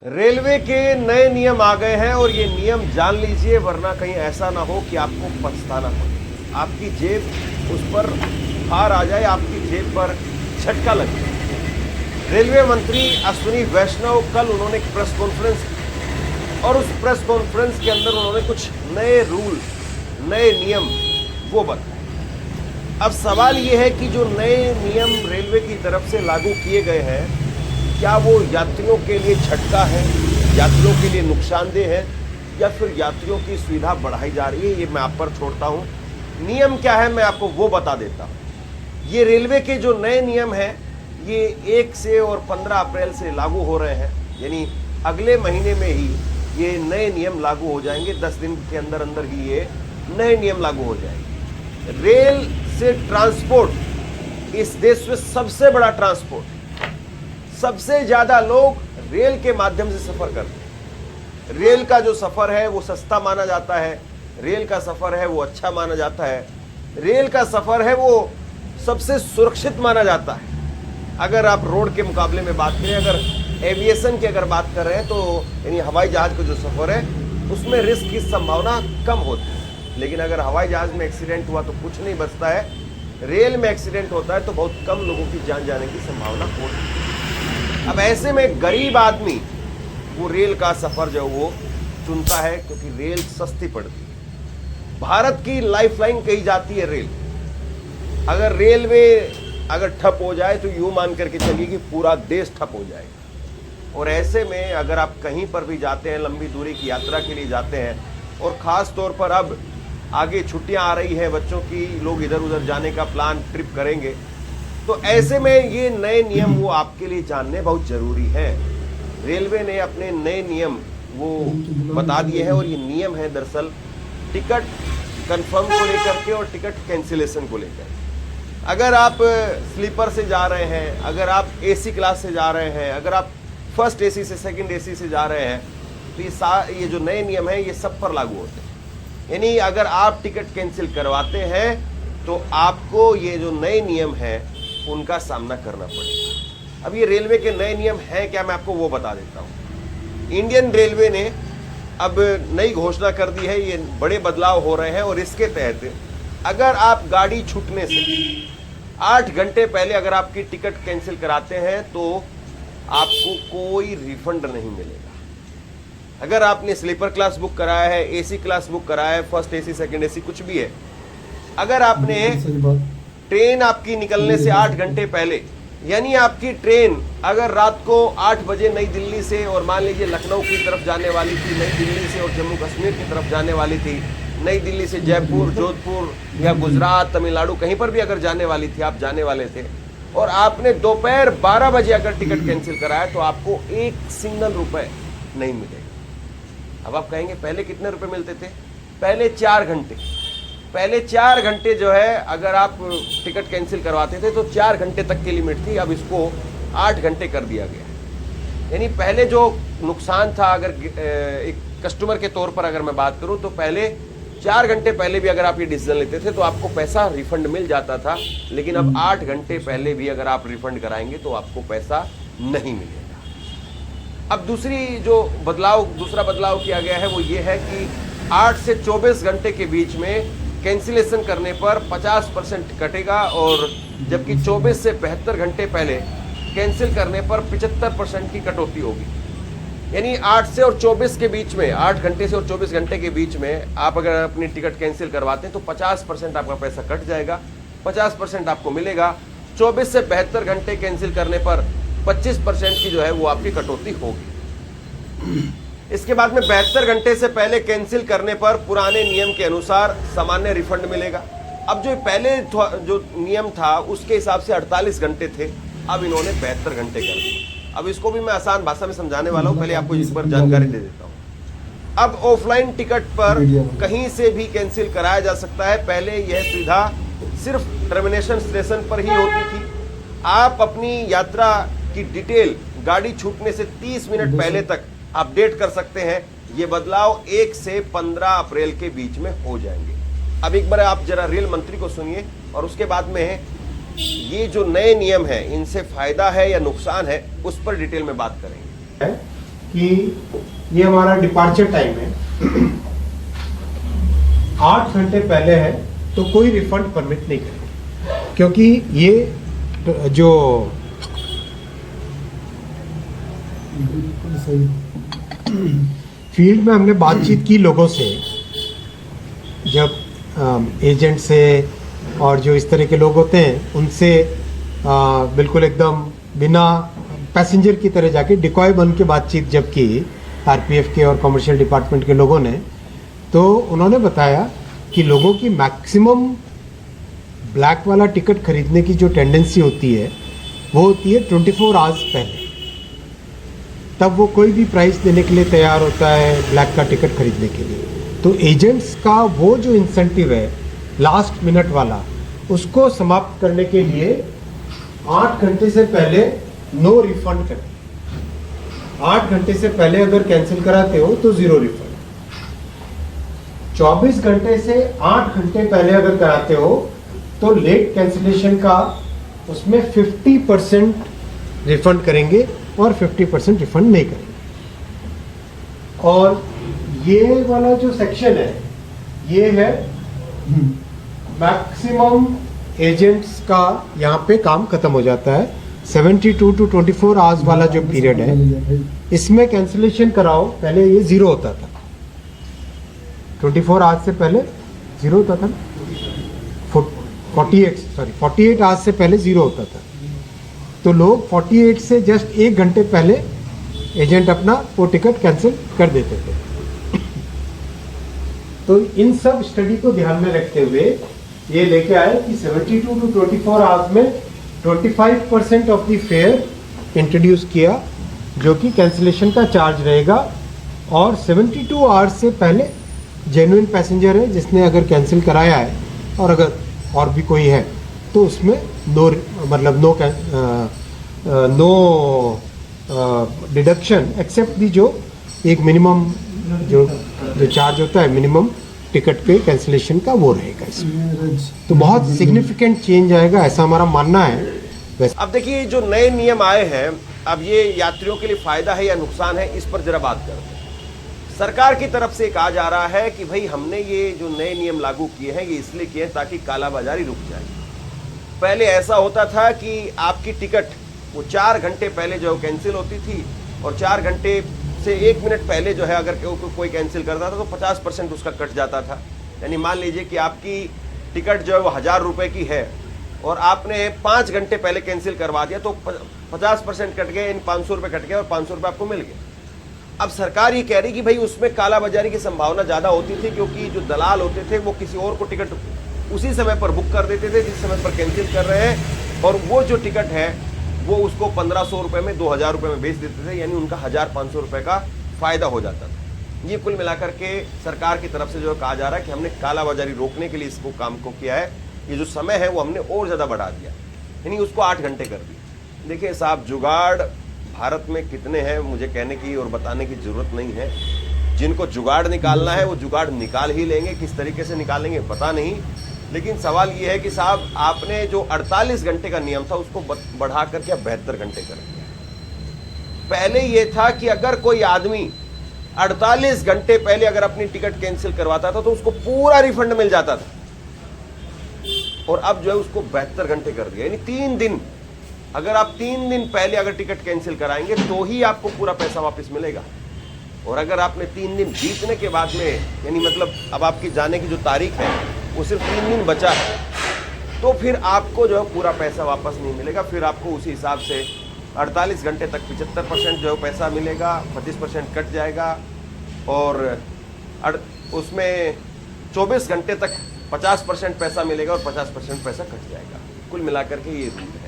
Railway के नए नियम आ गए हैं और ये नियम जान लीजिए, वरना कहीं ऐसा ना हो कि आपको पछताना पड़े, आपकी जेब उस पर हार आ जाए, आपकी जेब पर झटका लग जाए। रेलवे मंत्री अश्विनी वैष्णव कल उन्होंने एक प्रेस कॉन्फ्रेंस की और उस प्रेस कॉन्फ्रेंस के अंदर उन्होंने कुछ नए रूल, नए नियम वो बताए। अब सवाल ये है कि जो नए नियम रेलवे की तरफ से लागू किए गए हैं, क्या वो यात्रियों के लिए झटका है, यात्रियों के लिए नुकसानदेह है, या फिर यात्रियों की सुविधा बढ़ाई जा रही है, ये मैं आप पर छोड़ता हूँ। नियम क्या है मैं आपको वो बता देता हूँ। ये रेलवे के जो नए नियम हैं, ये 1 से और 15 अप्रैल से लागू हो रहे हैं, यानी अगले महीने में ही ये नए नियम लागू हो जाएंगे। 10 दिन के अंदर अंदर ही ये नए नियम लागू हो जाएंगे। रेल से ट्रांसपोर्ट, इस देश में सबसे बड़ा ट्रांसपोर्ट, सबसे ज्यादा लोग रेल के माध्यम से सफर करते हैं। रेल का जो सफर है वो सस्ता माना जाता है, रेल का सफर है वो अच्छा माना जाता है, रेल का सफर है वो सबसे सुरक्षित माना जाता है। अगर आप रोड के मुकाबले में बात करें, अगर एविएशन की अगर बात कर रहे हैं, तो यानी हवाई जहाज का जो सफर है उसमें रिस्क की संभावना कम होती है। लेकिन अगर हवाई जहाज में एक्सीडेंट हुआ तो कुछ नहीं बचता है, रेल में एक्सीडेंट होता है तो बहुत कम लोगों की जान जाने की संभावना होती है। अब ऐसे में गरीब आदमी वो रेल का सफर जो वो चुनता है, क्योंकि रेल सस्ती पड़ती है। भारत की लाइफलाइन कही जाती है रेल। अगर रेलवे अगर ठप हो जाए तो यूं मान करके चलिए कि पूरा देश ठप हो जाएगा। और ऐसे में अगर आप कहीं पर भी जाते हैं, लंबी दूरी की यात्रा के लिए जाते हैं, और ख़ास तौर पर अब आगे छुट्टियां आ रही हैं बच्चों की, लोग इधर उधर जाने का प्लान ट्रिप करेंगे, तो ऐसे में ये नए नियम वो आपके लिए जानने बहुत ज़रूरी है। रेलवे ने अपने नए नियम वो बता दिए हैं, और ये नियम है दरअसल टिकट कंफर्म को लेकर के और टिकट कैंसिलेशन को लेकर। अगर आप स्लीपर से जा रहे हैं, अगर आप एसी क्लास से जा रहे हैं, अगर आप फर्स्ट एसी से सेकंड एसी से जा रहे हैं, तो ये जो नए नियम है ये सब पर लागू होते हैं। यानी अगर आप टिकट कैंसिल करवाते हैं तो आपको ये जो नए नियम है उनका सामना करना पड़ेगा। अब ये रेलवे के नए नियम हैं क्या, मैं आपको वो बता देता हूँ। इंडियन रेलवे ने अब नई घोषणा कर दी है, ये बड़े बदलाव हो रहे हैं, और इसके तहत अगर आप गाड़ी छूटने से 8 घंटे पहले अगर आपकी टिकट कैंसिल कराते हैं तो आपको कोई रिफंड नहीं मिलेगा। अगर आपने स्लीपर क्लास बुक कराया है, एसी क्लास बुक कराया है, फर्स्ट एसी सेकंड एसी कुछ भी है, अगर आपने ट्रेन आपकी निकलने से 8 घंटे पहले, यानी आपकी ट्रेन अगर रात को 8 बजे नई दिल्ली से, और मान लीजिए लखनऊ की तरफ जाने वाली थी, नई दिल्ली से और जम्मू कश्मीर की तरफ जाने वाली थी, नई दिल्ली से जयपुर, जोधपुर या गुजरात, तमिलनाडु, कहीं पर भी अगर जाने वाली थी, आप जाने वाले थे, और आपने दोपहर 12 बजे अगर टिकट कैंसिल कराया तो आपको 1 सिंगल रुपए नहीं मिलेगा। अब आप कहेंगे पहले कितने रुपए मिलते थे? पहले 4 घंटे, पहले 4 घंटे जो है अगर आप टिकट कैंसिल करवाते थे तो 4 घंटे तक की लिमिट थी, अब इसको 8 घंटे कर दिया गया। यानी पहले जो नुकसान था, अगर एक कस्टमर के तौर पर अगर मैं बात करूं, तो पहले 4 घंटे पहले भी अगर आप ये डिसीजन लेते थे तो आपको पैसा रिफंड मिल जाता था, लेकिन अब 8 घंटे पहले भी अगर आप रिफंड कराएंगे तो आपको पैसा नहीं मिलेगा। अब दूसरा बदलाव किया गया है वो ये है कि 8 से 24 घंटे के बीच में कैंसिलेशन करने पर 50% कटेगा, और जबकि 24 से 72 घंटे पहले कैंसिल करने पर 75% की कटौती होगी। यानी 8 से और 24 के बीच में, 8 घंटे से और 24 घंटे के बीच में आप अगर अपनी टिकट कैंसिल करवाते हैं तो 50% आपका पैसा कट जाएगा, 50% आपको मिलेगा। 24 से 72 घंटे कैंसिल करने पर 25% की जो है वो आपकी कटौती होगी। इसके बाद में 72 घंटे से पहले कैंसिल करने पर पुराने नियम के अनुसार सामान्य रिफंड मिलेगा। अब जो पहले जो नियम था उसके हिसाब से 48 घंटे थे, अब इन्होंने 72 घंटे कर दिए। अब इसको भी मैं आसान भाषा में समझाने वाला हूँ, पहले आपको इस पर जानकारी दे देता हूँ। अब ऑफलाइन टिकट पर कहीं से भी कैंसिल कराया जा सकता है। पहले यह सुविधा सिर्फ टर्मिनेशन स्टेशन पर ही होती थी। आप अपनी यात्रा की डिटेल गाड़ी छूटने से 30 मिनट पहले तक अपडेट कर सकते हैं। ये बदलाव 1 से 15 अप्रैल के बीच में हो जाएंगे। अब एक बार आप जरा रेल मंत्री को सुनिए, और उसके बाद में ये जो नए नियम हैं इनसे फायदा है या नुकसान है उस पर डिटेल में बात करेंगे। कि ये हमारा डिपार्चर टाइम है, 8 घंटे पहले है तो कोई रिफंड परमिट नहीं करेंगे, क्योंकि ये जो फील्ड में हमने बातचीत की लोगों से, जब एजेंट से और जो इस तरह के लोग होते हैं उनसे बिल्कुल एकदम बिना पैसेंजर की तरह जाके डिकॉय बन के बातचीत जब की आरपीएफ के और कमर्शियल डिपार्टमेंट के लोगों ने, तो उन्होंने बताया कि लोगों की मैक्सिमम ब्लैक वाला टिकट खरीदने की जो टेंडेंसी होती है वो होती है 24 आवर्स पहले, तब वो कोई भी प्राइस देने के लिए तैयार होता है ब्लैक का टिकट खरीदने के लिए। तो एजेंट्स का वो जो इंसेंटिव है लास्ट मिनट वाला, उसको समाप्त करने के लिए 8 घंटे से पहले नो रिफंड करें। 8 घंटे से पहले अगर कैंसिल कराते हो तो 0 रिफंड। 24 घंटे से 8 घंटे पहले अगर कराते हो तो लेट कैंसिलेशन का उसमें 50% रिफंड करेंगे और 50% रिफंड नहीं करेंगे। और ये वाला जो सेक्शन है ये है मैक्सिमम एजेंट्स का, यहाँ पे काम खत्म हो जाता है। 72 to 24 आवर्स वाला जो पीरियड है, इसमें कैंसिलेशन कराओ, पहले ये 0 होता था, 24 आवर्स से पहले 0 होता था, 48 आवर्स से पहले 0 होता था। तो लोग 48 से जस्ट 1 घंटे पहले एजेंट अपना वो टिकट कैंसिल कर देते थे। तो इन सब स्टडी को ध्यान में रखते हुए ये लेके आए कि 72 to 24 आवर्स में 25% ऑफ द फेयर इंट्रोड्यूस किया, जो कि कैंसिलेशन का चार्ज रहेगा। और 72 आवर्स से पहले जेन्युइन पैसेंजर है जिसने अगर कैंसिल कराया है और अगर और भी कोई है तो उसमें नो डिडक्शन एक्सेप्ट दी जो एक मिनिमम जो चार्ज होता है मिनिमम टिकट पे कैंसिलेशन का, वो रहेगा इसमें। तो बहुत सिग्निफिकेंट चेंज आएगा, ऐसा हमारा मानना है। अब देखिए जो नए नियम आए हैं, अब ये यात्रियों के लिए फायदा है या नुकसान है, इस पर जरा बात करते हैं। सरकार की तरफ से कहा जा रहा है कि भाई हमने ये जो नए नियम लागू किए हैं ये इसलिए किए हैं ताकि कालाबाजारी रुक जाए। पहले ऐसा होता था कि आपकी टिकट वो 4 घंटे पहले जो कैंसिल होती थी और 4 घंटे से 1 मिनट पहले जो है अगर कोई कैंसिल करता था तो 50% उसका कट जाता था। यानी मान लीजिए कि आपकी टिकट जो है वो 1000 रुपये की है और आपने 5 घंटे पहले कैंसिल करवा दिया तो 50% कट गए, इन 500 रुपये कट गए और 500 रुपये आपको मिल गए। अब सरकार ये कह रही कि भाई उसमें कालाबाजारी की संभावना ज़्यादा होती थी, क्योंकि जो दलाल होते थे वो किसी और को टिकट उसी समय पर बुक कर देते थे जिस समय पर कैंसिल कर रहे हैं, और वो जो टिकट है वो उसको 1500 रुपये में 2000 रुपये में बेच देते थे, यानी उनका 1500 रुपये का फ़ायदा हो जाता था। ये कुल मिलाकर के सरकार की तरफ से जो कहा जा रहा है कि हमने कालाबाजारी रोकने के लिए इसको काम को किया है, ये जो समय है वो हमने और ज़्यादा बढ़ा दिया, यानी उसको 8 घंटे कर दिया। देखिए साहब, जुगाड़ भारत में कितने हैं मुझे कहने की और बताने की ज़रूरत नहीं है। जिनको जुगाड़ निकालना है वो जुगाड़ निकाल ही लेंगे, किस तरीके से निकालेंगे पता नहीं। लेकिन सवाल ये है कि साहब आपने जो 48 घंटे का नियम था उसको बढ़ा करके 72 घंटे कर दिया। पहले ये था कि अगर कोई आदमी 48 घंटे पहले अगर अपनी टिकट कैंसिल करवाता था तो उसको पूरा रिफंड मिल जाता था, और अब जो है उसको 72 घंटे कर दिया, यानी 3 दिन। अगर आप 3 दिन पहले अगर टिकट कैंसिल कराएंगे तो ही आपको पूरा पैसा वापस मिलेगा, और अगर आपने 3 दिन बीतने के बाद में, यानी मतलब अब आपकी जाने की जो तारीख है वो सिर्फ 3 दिन बचा है, तो फिर आपको जो है पूरा पैसा वापस नहीं मिलेगा। फिर आपको उसी हिसाब से 48 घंटे तक 75% जो है पैसा मिलेगा, 25% कट जाएगा, और उसमें 24 घंटे तक 50% पैसा मिलेगा और 50% पैसा कट जाएगा। कुल मिलाकर के ये रूल है।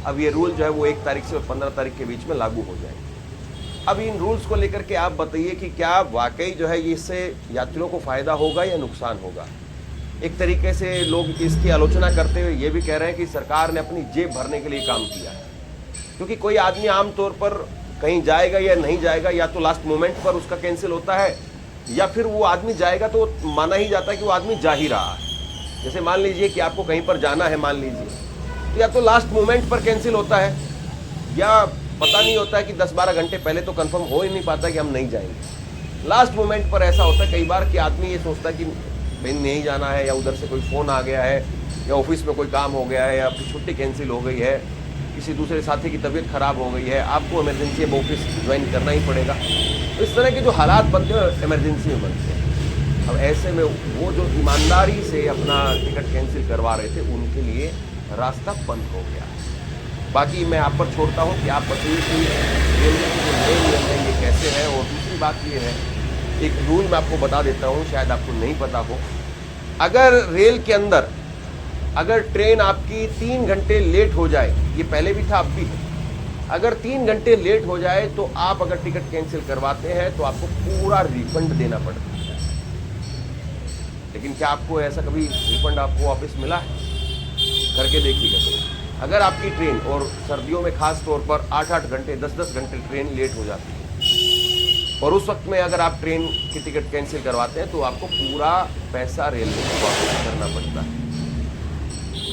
अब ये रूल जो है वो 1 तारीख से और 15 तारीख के बीच में लागू हो जाएंगे। अब इन रूल्स को लेकर के आप बताइए कि क्या वाकई जो है इससे यात्रियों को फ़ायदा होगा या नुकसान होगा। एक तरीके से लोग इसकी आलोचना करते हुए ये भी कह रहे हैं कि सरकार ने अपनी जेब भरने के लिए काम किया है, क्योंकि कोई आदमी आमतौर पर कहीं जाएगा या नहीं जाएगा, या तो लास्ट मोमेंट पर उसका कैंसिल होता है, या फिर वो आदमी जाएगा तो माना ही जाता है कि वो आदमी जा ही रहा है। जैसे मान लीजिए कि आपको कहीं पर जाना है, मान लीजिए, तो या तो लास्ट मोमेंट पर कैंसिल होता है, या पता नहीं होता है कि 10-12 घंटे पहले तो कंफर्म हो ही नहीं पाता कि हम नहीं जाएंगे। लास्ट मोमेंट पर ऐसा होता है कई बार कि आदमी ये सोचता है कि भाई नहीं जाना है, या उधर से कोई फ़ोन आ गया है, या ऑफिस में कोई काम हो गया है, या आपकी छुट्टी कैंसिल हो गई है, किसी दूसरे साथी की तबीयत खराब हो गई है, आपको इमरजेंसी अब ऑफिस ज्वाइन करना ही पड़ेगा। तो इस तरह के जो हालात बनते हैं इमरजेंसी में बनते हैं। अब ऐसे में वो जो ईमानदारी से अपना टिकट कैंसिल करवा रहे थे उनके लिए रास्ता बंद हो गया। बाकी मैं आप पर छोड़ता हूँ कि आप बताइए कि रेलवे के जो नए नियम हैं ये कैसे हैं। और दूसरी बात ये है, एक रूल मैं आपको बता देता हूँ, शायद आपको नहीं पता हो। अगर रेल के अंदर अगर ट्रेन आपकी 3 घंटे लेट हो जाए, ये पहले भी था अब भी है, अगर 3 घंटे लेट हो जाए तो आप अगर टिकट कैंसिल करवाते हैं तो आपको पूरा रिफंड देना पड़ता है। लेकिन क्या आपको ऐसा कभी रिफंड आपको वापस मिला है? करके देखिएगा। तो अगर आपकी ट्रेन, और सर्दियों में खास तौर पर 8-8 घंटे 10-10 घंटे ट्रेन लेट हो जाती है, और उस वक्त में अगर आप ट्रेन की टिकट कैंसिल करवाते हैं तो आपको पूरा पैसा रेलवे को वापस करना पड़ता है।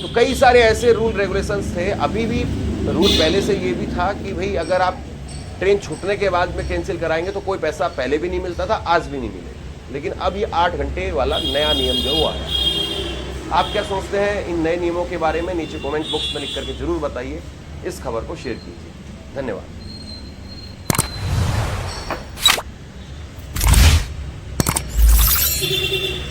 तो कई सारे ऐसे रूल रेगुलेशंस थे। अभी भी रूल पहले से ये भी था कि भाई अगर आप ट्रेन छूटने के बाद में कैंसिल कराएंगे तो कोई पैसा पहले भी नहीं मिलता था, आज भी नहीं मिलेगा। लेकिन अब ये 8 घंटे वाला नया नियम जो हुआ है, आप क्या सोचते हैं इन नए नियमों के बारे में? नीचे कमेंट बॉक्स में लिख करके जरूर बताइए। इस खबर को शेयर कीजिए। धन्यवाद।